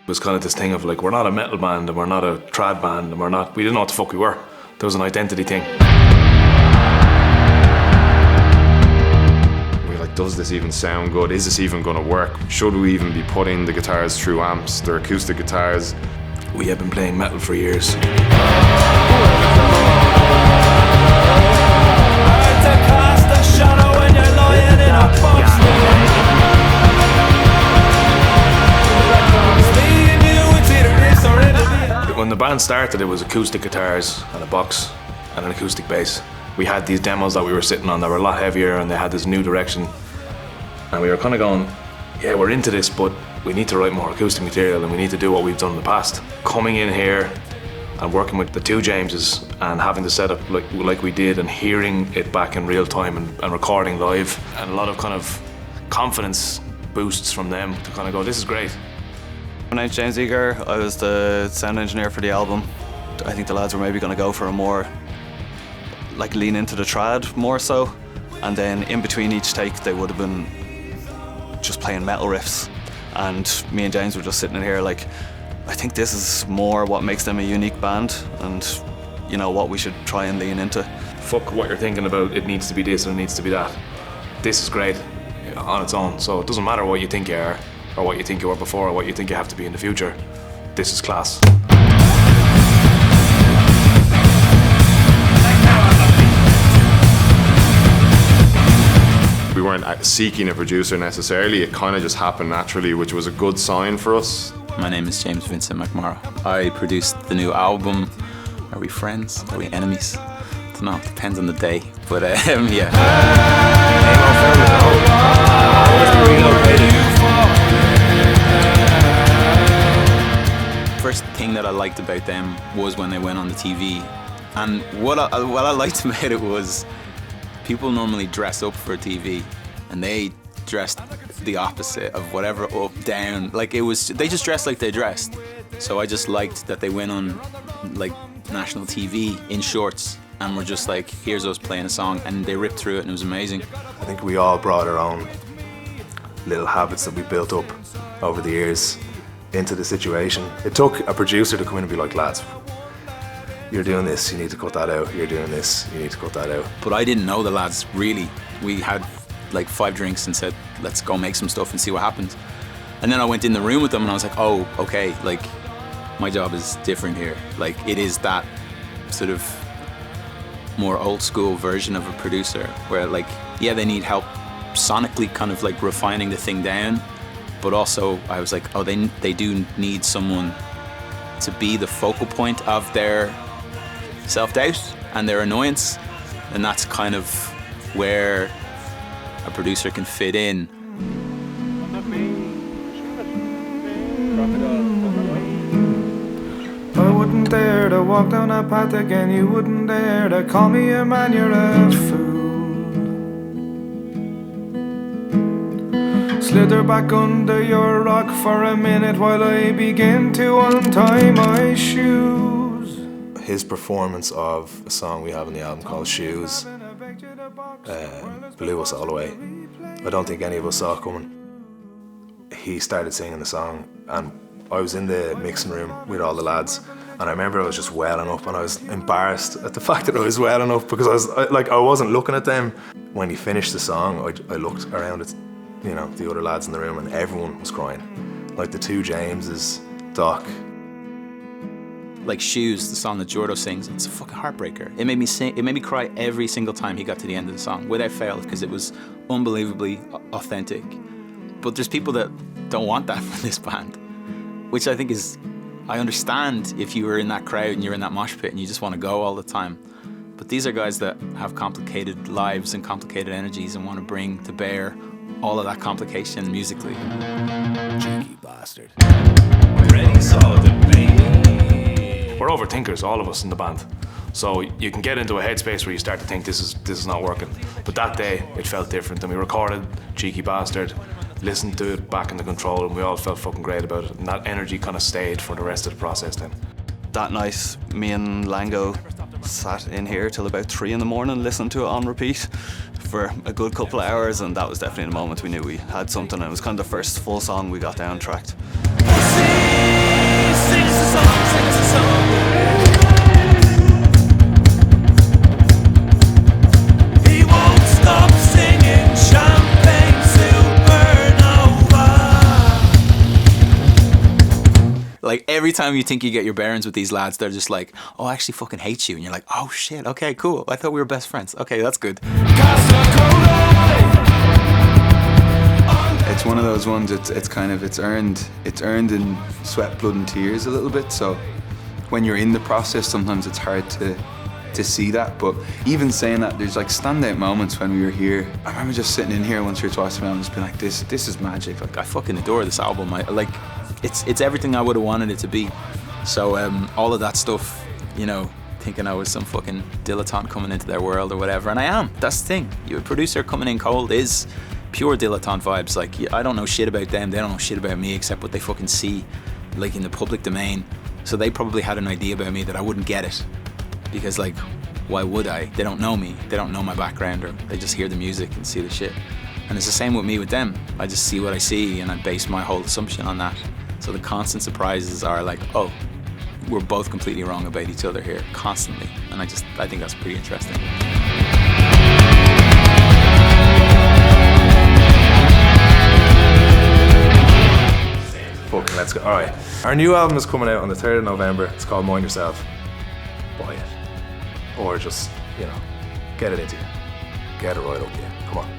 was kind of this thing of like, we're not a metal band and we're not a trad band and we didn't know what the fuck we were. There was an identity thing. We're like, does this even sound good? Is this even gonna work? Should we even be putting the guitars through amps? They're acoustic guitars. We have been playing metal for years. When the band started, it was acoustic guitars and a box and an acoustic bass. We had these demos that we were sitting on that were a lot heavier and they had this new direction. And we were kind of going, yeah, we're into this, but we need to write more acoustic material and we need to do what we've done in the past. Coming in here and working with the two Jameses and having the setup like we did and hearing it back in real time and recording live, and a lot of kind of confidence boosts from them to kind of go, this is great. My name's James Eager. I was the sound engineer for the album. I think the lads were maybe going to go for a more, like, lean into the trad more so, and then in between each take they would have been just playing metal riffs, and me and James were just sitting in here like, I think this is more what makes them a unique band and, you know, what we should try and lean into. Fuck what you're thinking about, it needs to be this and it needs to be that. This is great on its own, so it doesn't matter what you think you are, or what you think you were before, or what you think you have to be in the future. This is class. We weren't seeking a producer necessarily, it kind of just happened naturally, which was a good sign for us. My name is James Vincent McMorrow. I produced the new album. Are we friends? Are we enemies? I don't know, it depends on the day, but yeah. First thing that I liked about them was when they went on the TV, and what I liked about it was people normally dress up for TV, and they dressed the opposite of whatever up, down. Like it was, they just dressed like they dressed. So I just liked that they went on like national TV in shorts and were just like, here's us playing a song, and they ripped through it and it was amazing. I think we all brought our own little habits that we built up over the years into the situation. It took a producer to come in and be like, lads, you're doing this, you need to cut that out. You're doing this, you need to cut that out. But I didn't know the lads really. We had like 5 drinks and said, let's go make some stuff and see what happens. And then I went in the room with them and I was like, oh, okay, like my job is different here. Like it is that sort of more old school version of a producer where like, yeah, they need help sonically kind of like refining the thing down, but also I was like, oh, they do need someone to be the focal point of their self-doubt and their annoyance, and that's kind of where a producer can fit in. I wouldn't dare to walk down that path again, you wouldn't dare to call me a man, you're a fool. Slither back under your rock for a minute while I begin to untie my shoes. His performance of a song we have on the album called Shoes blew us all away. I don't think any of us saw it coming. He started singing the song and I was in the mixing room with all the lads, and I remember I was just welling up and I was embarrassed at the fact that I was welling up because I wasn't looking at them. When he finished the song, I looked around at, you know, the other lads in the room and everyone was crying. Like the two Jameses, Doc. Like Shoes, the song that Jordo sings, it's a fucking heartbreaker. It made me cry every single time he got to the end of the song, without fail, because it was unbelievably authentic. But there's people that don't want that from this band, which I think is, I understand if you were in that crowd and you're in that mosh pit and you just want to go all the time. But these are guys that have complicated lives and complicated energies and want to bring to bear all of that complication musically. Cheeky bastard. Ready, solid, baby. We're overthinkers, all of us in the band. So you can get into a headspace where you start to think this is not working. But that day, it felt different. And we recorded Cheeky Bastard, listened to it back in the control, and we all felt fucking great about it. And that energy kind of stayed for the rest of the process then. That night, me and Lango sat in here till about 3 in the morning, listening to it on repeat for a good couple of hours, and that was definitely the moment we knew we had something, and it was kind of the first full song we got down tracked. Like every time you think you get your bearings with these lads, they're just like, oh, I actually fucking hate you. And you're like, oh shit, okay, cool. I thought we were best friends. Okay, that's good. It's one of those ones, it's earned in sweat, blood and tears a little bit. So when you're in the process, sometimes it's hard to see that. But even saying that, there's like standout moments when we were here. I remember just sitting in here once or twice and just being like, this is magic. Like, I fucking adore this album. It's everything I would have wanted it to be. So all of that stuff, you know, thinking I was some fucking dilettante coming into their world or whatever, and I am. That's the thing. Your producer coming in cold is pure dilettante vibes. Like, I don't know shit about them, they don't know shit about me except what they fucking see, like, in the public domain. So they probably had an idea about me that I wouldn't get it. Because, like, why would I? They don't know me, they don't know my background, or they just hear the music and see the shit. And it's the same with me with them. I just see what I see and I base my whole assumption on that. So the constant surprises are like, oh, we're both completely wrong about each other here, constantly. And I think that's pretty interesting. Fucking let's go. All right. Our new album is coming out on the 3rd of November. It's called Mind Yourself. Buy it. Or just, you know, get it into you. Get it right up you. Come on.